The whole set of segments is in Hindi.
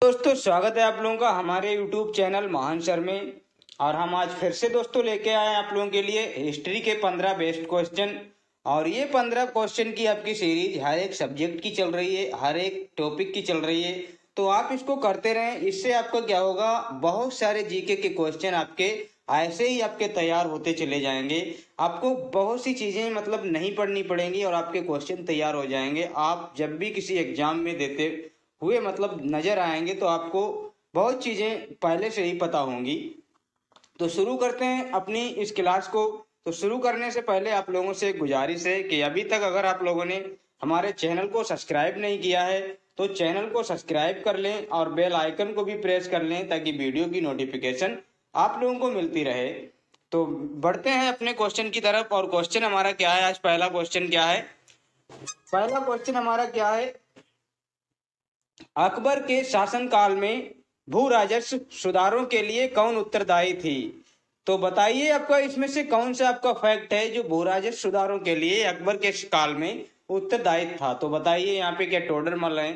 दोस्तों स्वागत है आप लोगों का हमारे YouTube चैनल महान सर में। और हम आज फिर से दोस्तों लेके आए हैं आप लोगों के लिए हिस्ट्री के 15 बेस्ट क्वेश्चन। और ये 15 क्वेश्चन की आपकी सीरीज हर एक सब्जेक्ट की चल रही है, हर एक टॉपिक की चल रही है। तो आप इसको करते रहें, इससे आपका क्या होगा, बहुत सारे जीके के क्वेश्चन आपके ऐसे ही आपके तैयार होते चले जाएंगे। आपको बहुत सी चीजें मतलब नहीं पढ़नी पड़ेंगी और आपके क्वेश्चन तैयार हो जाएंगे। आप जब भी किसी एग्जाम में देते हुए मतलब नजर आएंगे तो आपको बहुत चीजें पहले से ही पता होंगी। तो शुरू करते हैं अपनी इस क्लास को। तो शुरू करने से पहले आप लोगों से गुजारिश है कि अभी तक अगर आप लोगों ने हमारे चैनल को सब्सक्राइब नहीं किया है तो चैनल को सब्सक्राइब कर लें और बेल आइकन को भी प्रेस कर लें ताकि वीडियो की नोटिफिकेशन आप लोगों को मिलती रहे। तो बढ़ते हैं अपने क्वेश्चन की तरफ। और क्वेश्चन हमारा क्या है आज, पहला क्वेश्चन क्या है, पहला क्वेश्चन हमारा क्या है, अकबर के शासनकाल में भू राजस्व सुधारों के लिए कौन उत्तरदायी थी। तो बताइए आपका इसमें से कौन सा आपका फैक्ट है जो भू राजस्व सुधारों के लिए अकबर के काल में उत्तरदायी था। तो बताइए यहाँ पे क्या टोडरमल है,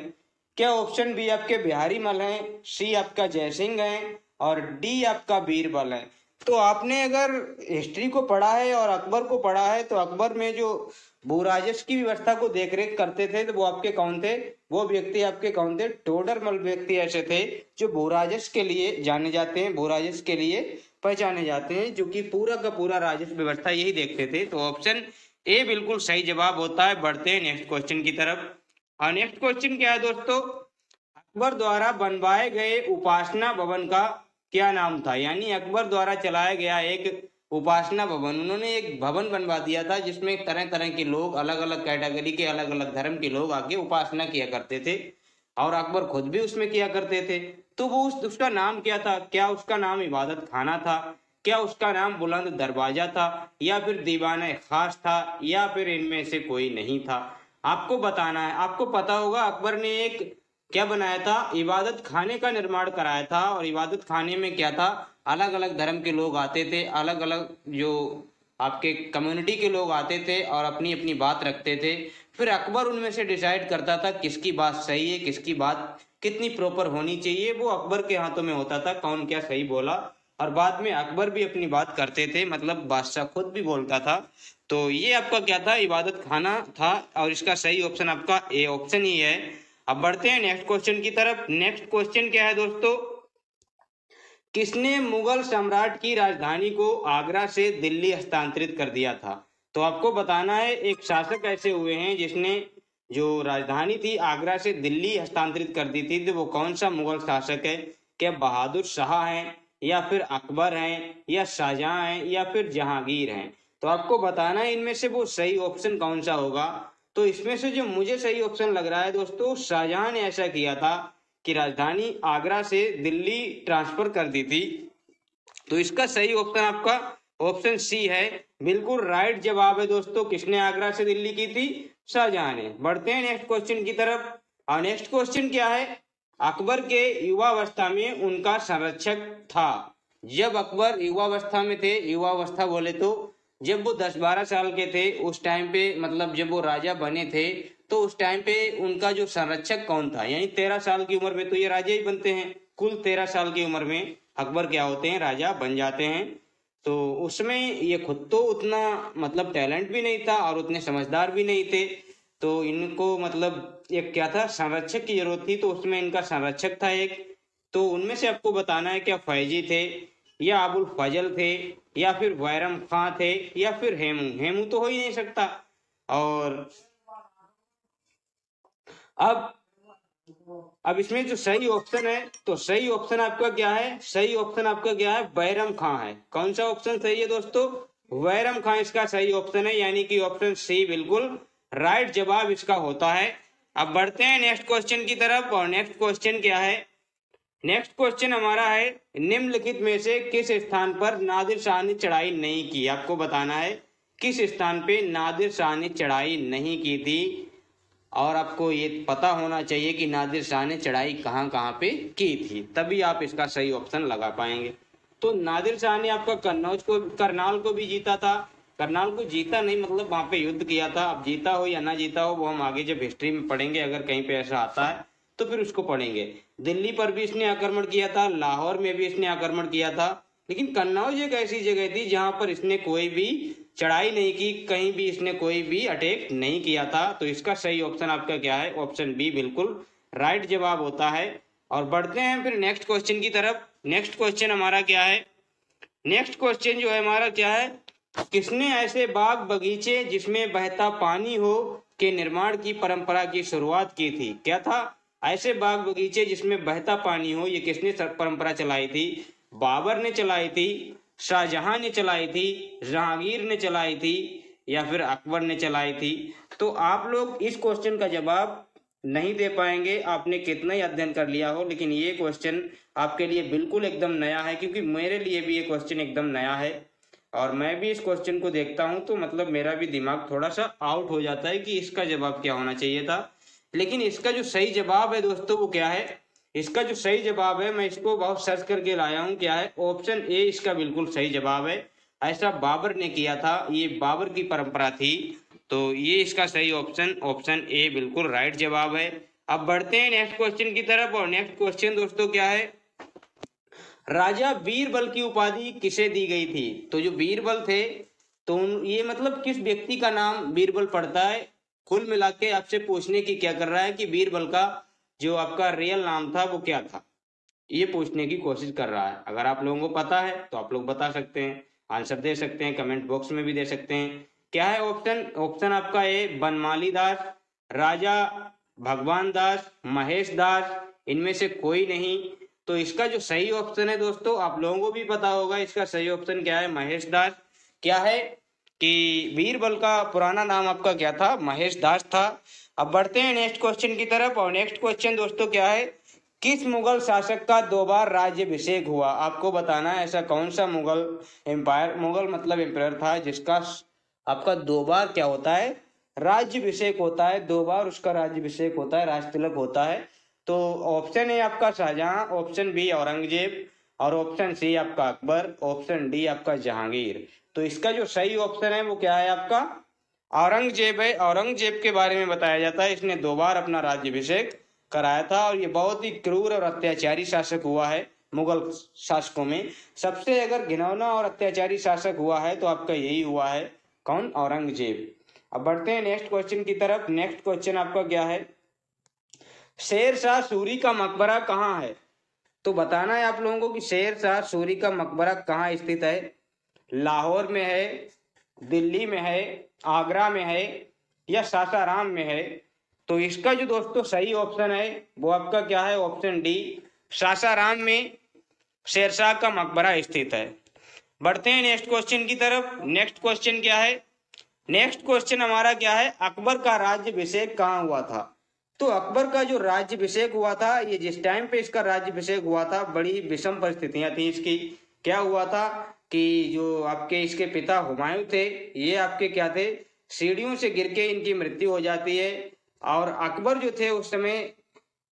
क्या ऑप्शन बी आपके बिहारी मल है, सी आपका जयसिंह है और डी आपका बीरबल है। तो आपने अगर हिस्ट्री को पढ़ा है और अकबर को पढ़ा है तो अकबर में जो भू राजस्व की व्यवस्था को देख रेख करते थे तो वो आपके कौन थे, वो व्यक्ति आपके कौन थे, टोडरमल व्यक्ति ऐसे थे जो भू राजस्व के लिए जाने जाते हैं, भू राजस्व के लिए पहचाने जाते हैं, जो कि पूरा का पूरा राजस्व व्यवस्था यही देखते थे। तो ऑप्शन ए बिल्कुल सही जवाब होता है। बढ़ते हैं नेक्स्ट क्वेश्चन की तरफ। और नेक्स्ट क्वेश्चन क्या है दोस्तों, अकबर द्वारा बनवाए गए उपासना भवन का क्या नाम था। यानी अकबर द्वारा चलाया गया एक उपासना भवन, उन्होंने एक भवन बनवा दिया था जिसमें तरह तरह के लोग, अलग अलग कैटेगरी के, अलग अलग धर्म के लोग आके उपासना किया करते थे और अकबर खुद भी उसमें किया करते थे। तो वो उसका नाम क्या था, क्या उसका नाम इबादत खाना था, क्या उसका नाम बुलंद दरवाजा था, या फिर दीवाना खास था, या फिर इनमें से कोई नहीं था। आपको बताना है। आपको पता होगा अकबर ने एक क्या बनाया था, इबादत खाने का निर्माण कराया था। और इबादत खाने में क्या था, अलग अलग धर्म के लोग आते थे, अलग अलग जो आपके कम्युनिटी के लोग आते थे और अपनी अपनी बात रखते थे। फिर अकबर उनमें से डिसाइड करता था किसकी बात सही है, किसकी बात कितनी प्रॉपर होनी चाहिए, वो अकबर के हाथों में होता था कौन क्या सही बोला। और बाद में अकबर भी अपनी बात करते थे, मतलब बादशाह खुद भी बोलता था। तो ये आपका क्या था, इबादत खाना था। और इसका सही ऑप्शन आपका ए ऑप्शन ही है। अब बढ़ते हैं नेक्स्ट क्वेश्चन की तरफ। नेक्स्ट क्वेश्चन क्या है दोस्तों, किसने मुगल सम्राट की राजधानी को आगरा से दिल्ली हस्तांतरित कर दिया था। तो आपको बताना है एक शासक ऐसे हुए हैं जिसने जो राजधानी थी आगरा से दिल्ली हस्तांतरित कर दी थी। तो वो कौन सा मुगल शासक है, क्या बहादुर शाह हैं, या फिर अकबर हैं, या शाहजहां हैं, या फिर जहांगीर हैं। तो आपको बताना है इनमें से वो सही ऑप्शन कौन सा होगा। तो इसमें से जो मुझे सही ऑप्शन लग रहा है दोस्तों, शाहजहां ने ऐसा किया था कि राजधानी आगरा से दिल्ली ट्रांसफर कर दी थी। तो इसका सही ऑप्शन आपका ऑप्शन सी है, बिल्कुल राइट जवाब है दोस्तों। किसने आगरा से दिल्ली की थी, शाहजहां ने। बढ़ते हैं नेक्स्ट क्वेश्चन की तरफ। और नेक्स्ट क्वेश्चन क्या है, अकबर के युवावस्था में उनका संरक्षक था। जब अकबर युवावस्था में थे, युवावस्था बोले तो जब वो 10-12 साल के थे उस टाइम पे, मतलब जब वो राजा बने थे तो उस टाइम पे उनका जो संरक्षक कौन था। यानी 13 साल की उम्र में तो ये राजा ही बनते हैं, कुल 13 साल की उम्र में अकबर क्या होते हैं, राजा बन जाते हैं। तो उसमें ये खुद तो उतना मतलब टैलेंट भी नहीं था और उतने समझदार भी नहीं थे। तो इनको मतलब एक क्या था, संरक्षक की जरूरत थी। तो उसमें इनका संरक्षक था एक। तो उनमें से आपको बताना है क्या फैजी थे, या अबुल फजल थे, या फिर बैरम खां थे, या फिर हेमू। हेमू तो हो ही नहीं सकता। और अब इसमें जो सही ऑप्शन है, तो सही ऑप्शन आपका क्या है, सही ऑप्शन आपका क्या है, बैरम खां है। कौन सा ऑप्शन सही है दोस्तों, बैरम खां इसका सही ऑप्शन है। यानी कि ऑप्शन सी बिल्कुल राइट जवाब इसका होता है। अब बढ़ते हैं नेक्स्ट क्वेश्चन की तरफ। और नेक्स्ट क्वेश्चन क्या है, नेक्स्ट क्वेश्चन हमारा है, निम्नलिखित में से किस स्थान पर नादिर शाह ने चढ़ाई नहीं की। आपको बताना है किस स्थान पे नादिर शाह ने चढ़ाई नहीं की थी। और आपको ये पता होना चाहिए कि नादिर शाह ने चढ़ाई कहाँ कहाँ पे की थी, तभी आप इसका सही ऑप्शन लगा पाएंगे। तो नादिर शाह ने आपका करनाल को भी जीता था। करनाल को जीता नहीं, मतलब वहां पे युद्ध किया था। अब जीता हो या ना जीता हो वो हम आगे जब हिस्ट्री में पढ़ेंगे, अगर कहीं पे ऐसा आता है तो फिर उसको पढ़ेंगे। दिल्ली पर भी इसने आक्रमण किया था, लाहौर में भी इसने आक्रमण किया था, लेकिन कन्नौज एक ऐसी जगह थी जहां पर इसने कोई भी चढ़ाई नहीं की, कहीं भी इसने कोई भी अटैक नहीं किया था। तो इसका सही ऑप्शन आपका क्या है? ऑप्शन बी बिल्कुल राइट जवाब होता है। और बढ़ते हैं फिर नेक्स्ट क्वेश्चन की तरफ। नेक्स्ट क्वेश्चन हमारा क्या है? नेक्स्ट क्वेश्चन जो है हमारा क्या है? किसने ऐसे बाग बगीचे जिसमें बहता पानी हो के निर्माण की परंपरा की शुरुआत की थी? क्या था? ऐसे बाग बगीचे जिसमें बहता पानी हो, ये किसने परंपरा चलाई थी? बाबर ने चलाई थी, शाहजहां ने चलाई थी, जहांगीर ने चलाई थी, या फिर अकबर ने चलाई थी? तो आप लोग इस क्वेश्चन का जवाब नहीं दे पाएंगे, आपने कितना ही अध्ययन कर लिया हो, लेकिन ये क्वेश्चन आपके लिए बिल्कुल एकदम नया है, क्योंकि मेरे लिए भी ये क्वेश्चन एकदम नया है और मैं भी इस क्वेश्चन को देखता हूं तो मतलब मेरा भी दिमाग थोड़ा सा आउट हो जाता है कि इसका जवाब क्या होना चाहिए था। लेकिन इसका जो सही जवाब है दोस्तों वो क्या है? इसका जो सही जवाब है, मैं इसको बहुत सर्च करके लाया हूं, क्या है? ऑप्शन ए इसका बिल्कुल सही जवाब है। ऐसा बाबर ने किया था, ये बाबर की परंपरा थी। तो ये इसका सही ऑप्शन, ऑप्शन ए बिल्कुल राइट जवाब है। अब बढ़ते हैं नेक्स्ट क्वेश्चन की तरफ। और नेक्स्ट क्वेश्चन दोस्तों क्या है? राजा बीरबल की उपाधि किसे दी गई थी? तो जो बीरबल थे, तो ये मतलब किस व्यक्ति का नाम बीरबल पड़ता है? कुल मिला के आपसे पूछने की क्या कर रहा है कि बीरबल का जो आपका रियल नाम था वो क्या था, ये पूछने की कोशिश कर रहा है। अगर आप लोगों को पता है तो आप लोग बता सकते हैं, आंसर दे सकते हैं, कमेंट बॉक्स में भी दे सकते हैं। क्या है ऑप्शन? ऑप्शन आपका ए बनमाली दास, राजा भगवान दास, महेश दास, इनमें से कोई नहीं। तो इसका जो सही ऑप्शन है दोस्तों, आप लोगों को भी पता होगा, इसका सही ऑप्शन क्या है? महेश दास। क्या है कि बीरबल का पुराना नाम आपका क्या था? महेश दास था। अब बढ़ते हैं नेक्स्ट क्वेश्चन की तरफ। और नेक्स्ट क्वेश्चन दोस्तों क्या है? किस मुगल शासक का 2 बार राज्यभिषेक हुआ? आपको बताना है ऐसा कौन सा मुगल एम्पायर, मुगल मतलब एम्पायर था जिसका आपका 2 बार क्या होता है? राज्यभिषेक होता है। 2 बार उसका राज्यभिषेक होता है, राज तिलक होता है। तो ऑप्शन ए आपका शाहजहां, ऑप्शन बी औरंगजेब, और ऑप्शन सी आपका अकबर, ऑप्शन डी आपका जहांगीर। तो इसका जो सही ऑप्शन है वो क्या है आपका? औरंगजेब है। औरंगजेब के बारे में बताया जाता है, इसने 2 बार अपना राज्यभिषेक कराया था और ये बहुत ही क्रूर और अत्याचारी शासक हुआ है मुगल शासकों में। सबसे अगर घिनौना और अत्याचारी शासक हुआ है तो आपका यही हुआ है। कौन? औरंगजेब। अब बढ़ते हैं नेक्स्ट क्वेश्चन की तरफ। नेक्स्ट क्वेश्चन आपका क्या है? शेर शाह सूरी का मकबरा कहाँ है? तो बताना है आप लोगों को कि शेर शाह सूरी का मकबरा कहाँ स्थित है। लाहौर में है, दिल्ली में है, आगरा में है, या सासाराम में है? तो इसका जो दोस्तों सही ऑप्शन है वो आपका क्या है? ऑप्शन डी, सासाराम में शेरशाह का मकबरा स्थित है। बढ़ते हैं नेक्स्ट क्वेश्चन की तरफ। नेक्स्ट क्वेश्चन क्या है? नेक्स्ट क्वेश्चन हमारा क्या है? अकबर का राज्यभिषेक कहाँ हुआ था? तो अकबर का जो राज्यभिषेक हुआ था, ये जिस टाइम पे इसका राज्यभिषेक हुआ था बड़ी विषम परिस्थितियां थी इसकी। क्या हुआ था कि जो आपके इसके पिता हुमायूं थे, ये आपके क्या थे? सीढ़ियों से गिर के इनकी मृत्यु हो जाती है। और अकबर जो थे उस समय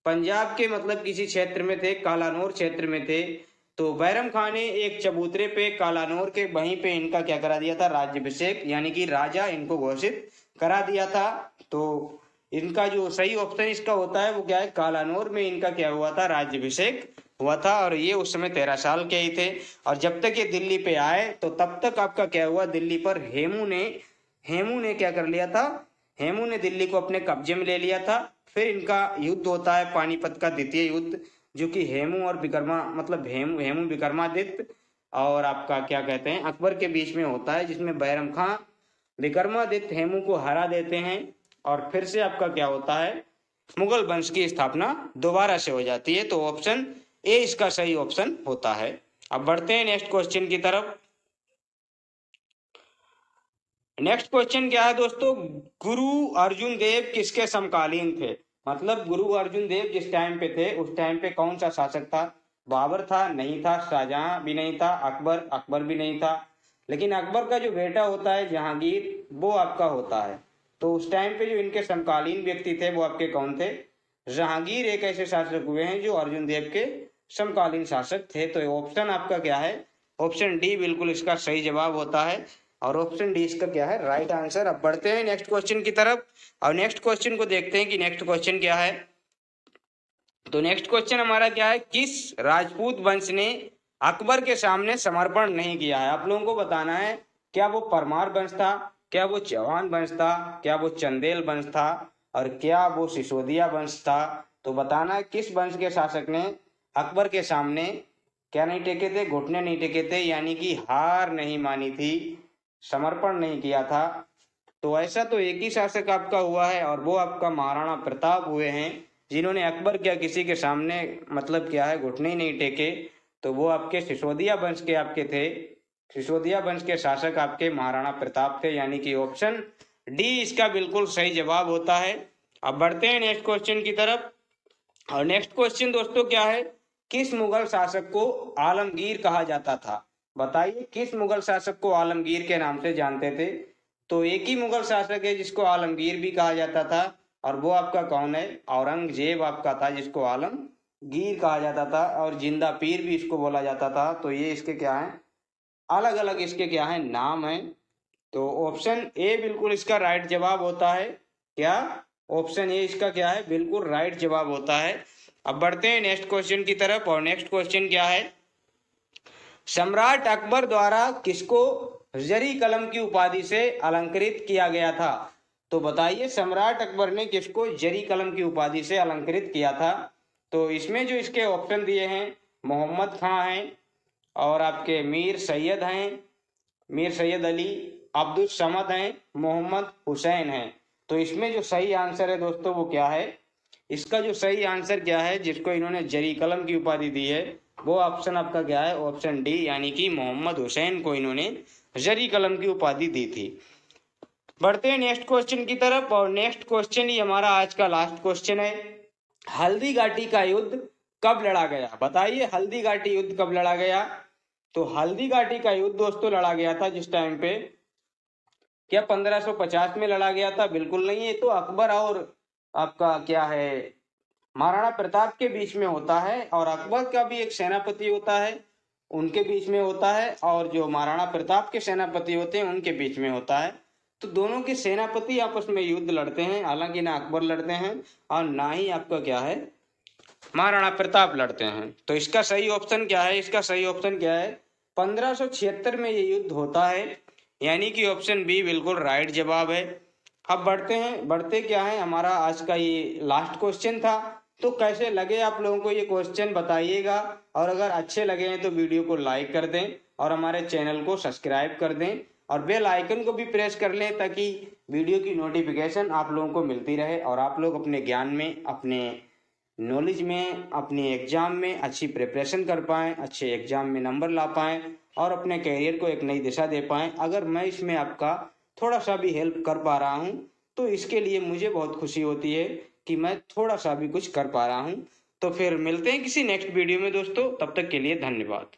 पंजाब के मतलब किसी क्षेत्र में थे, कालानौर क्षेत्र में थे। तो बैरम खान ने एक चबूतरे पे कालानौर के वहीं पे इनका क्या करा दिया था? राज्यभिषेक, यानी कि राजा इनको घोषित करा दिया था। तो इनका जो सही ऑप्शन इसका होता है वो क्या है? कालानौर में इनका क्या हुआ था? राज्यभिषेक हुआ था। और ये उस समय 13 साल के ही थे। और जब तक ये दिल्ली पे आए तो तब तक आपका क्या हुआ? दिल्ली पर हेमू ने क्या कर लिया था? हेमू ने दिल्ली को अपने कब्जे में ले लिया था। फिर इनका युद्ध होता है, पानीपत का द्वितीय युद्ध, जो कि हेमू और विक्रमा मतलब हेमू विक्रमादित्य और आपका क्या कहते हैं अकबर के बीच में होता है, जिसमें बैरम खां विक्रमादित्य हेमू को हरा देते हैं और फिर से आपका क्या होता है? मुगल वंश की स्थापना दोबारा से हो जाती है। तो ऑप्शन ए इसका सही ऑप्शन होता है। अब बढ़ते हैं नेक्स्ट क्वेश्चन की तरफ। नेक्स्ट क्वेश्चन क्या है दोस्तों? गुरु अर्जुन देव किसके समकालीन थे? मतलब गुरु अर्जुन देव जिस टाइम पे थे उस टाइम पे कौन सा शासक था? बाबर था? नहीं था। शाहजहां भी नहीं था। अकबर भी नहीं था। लेकिन अकबर का जो बेटा होता है जहांगीर, वो आपका होता है। तो उस टाइम पे जो इनके समकालीन व्यक्ति थे वो आपके कौन थे? जहांगीर एक ऐसे शासक हुए हैं जो अर्जुन देव के समकालीन शासक थे। तो ऑप्शन आपका क्या है? ऑप्शन डी बिल्कुल इसका सही जवाब होता है और ऑप्शन डी इसका क्या है? Right answer. अब बढ़ते हैं नेक्स्ट क्वेश्चन की तरफ और नेक्स्ट क्वेश्चन को देखते हैं कि नेक्स्ट क्वेश्चन क्या है। तो नेक्स्ट क्वेश्चन हमारा क्या है, किस राजपूत वंश ने अकबर के सामने समर्पण नहीं किया है? आप लोगों को बताना है, क्या वो परमार वंश था, क्या वो चौहान वंश था, क्या वो चंदेल वंश था, और क्या वो सिसोदिया वंश था? तो बताना है किस वंश के शासक ने अकबर के सामने क्या नहीं टेके थे, घुटने नहीं टेके थे, यानी कि हार नहीं मानी थी, समर्पण नहीं किया था। तो ऐसा तो एक ही शासक आपका हुआ है, और वो आपका महाराणा प्रताप हुए हैं, जिन्होंने अकबर क्या किसी के सामने मतलब क्या है घुटने ही नहीं टेके। तो वो आपके सिसोदिया वंश के आपके थे, सिसोदिया वंश के शासक आपके महाराणा प्रताप थे, यानी कि ऑप्शन डी इसका बिल्कुल सही जवाब होता है। अब बढ़ते हैं नेक्स्ट क्वेश्चन की तरफ। और नेक्स्ट क्वेश्चन दोस्तों क्या है, किस मुगल शासक को आलमगीर कहा जाता था? बताइए किस मुगल शासक को आलमगीर के नाम से जानते थे? तो एक ही मुगल शासक है जिसको आलमगीर भी कहा जाता था, और वो आपका कौन है, औरंगजेब आपका था, जिसको आलमगीर कहा जाता था, और जिंदा पीर भी इसको बोला जाता था। तो ये इसके क्या है, अलग अलग इसके क्या है नाम है। तो ऑप्शन ए बिल्कुल इसका राइट जवाब होता है। क्या, ऑप्शन ए इसका क्या है, बिल्कुल राइट जवाब होता है। अब बढ़ते हैं नेक्स्ट क्वेश्चन की तरफ। और नेक्स्ट क्वेश्चन क्या है, सम्राट अकबर द्वारा किसको जरी कलम की उपाधि से अलंकृत किया गया था? तो बताइए सम्राट अकबर ने किसको जरी कलम की उपाधि से अलंकृत किया था? तो इसमें जो इसके ऑप्शन दिए हैं, मोहम्मद खां हैं, और आपके मीर सैयद हैं, मीर सैयद अली, अब्दुल समद हैं, मोहम्मद हुसैन हैं। तो इसमें जो सही आंसर है दोस्तों वो क्या है, इसका जो सही आंसर क्या है, जिसको इन्होंने जरी कलम की उपाधि दी है, वो ऑप्शन आपका क्या है, ऑप्शन डी, यानी कि मोहम्मद हुसैन को इन्होंने जरी कलम की उपाधि दी थी। बढ़ते हैं नेक्स्ट क्वेश्चन की तरफ। और नेक्स्ट क्वेश्चन ही हमारा आज का लास्ट क्वेश्चन है, हल्दी घाटी का युद्ध कब लड़ा गया? बताइए हल्दी घाटी युद्ध कब लड़ा गया? तो हल्दी घाटी का युद्ध दोस्तों लड़ा गया था जिस टाइम पे, क्या 1550 में लड़ा गया था? बिल्कुल नहीं, ये तो अकबर और आपका क्या है महाराणा प्रताप के बीच में होता है, और अकबर का भी एक सेनापति होता है, उनके बीच में होता है, और जो महाराणा प्रताप के सेनापति होते हैं उनके बीच में होता है। तो दोनों के सेनापति आपस में युद्ध लड़ते हैं, हालांकि ना अकबर लड़ते हैं और ना ही आपका क्या है महाराणा प्रताप लड़ते हैं। तो इसका सही ऑप्शन क्या है, इसका सही ऑप्शन क्या है, 1576 में ये युद्ध होता है, यानी कि ऑप्शन बी बिल्कुल राइट जवाब है। अब बढ़ते हैं, बढ़ते क्या है, हमारा आज का ये लास्ट क्वेश्चन था। तो कैसे लगे आप लोगों को ये क्वेश्चन बताइएगा, और अगर अच्छे लगे हैं तो वीडियो को लाइक कर दें, और हमारे चैनल को सब्सक्राइब कर दें, और बेल आइकन को भी प्रेस कर लें, ताकि वीडियो की नोटिफिकेशन आप लोगों को मिलती रहे, और आप लोग अपने ज्ञान में, अपने नॉलेज में, अपनी एग्जाम में अच्छी प्रिपरेशन कर पाएँ, अच्छे एग्जाम में नंबर ला पाएँ, और अपने करियर को एक नई दिशा दे पाएँ। अगर मैं इसमें आपका थोड़ा सा भी हेल्प कर पा रहा हूँ तो इसके लिए मुझे बहुत खुशी होती है कि मैं थोड़ा सा भी कुछ कर पा रहा हूँ। तो फिर मिलते हैं किसी नेक्स्ट वीडियो में दोस्तों, तब तक के लिए धन्यवाद।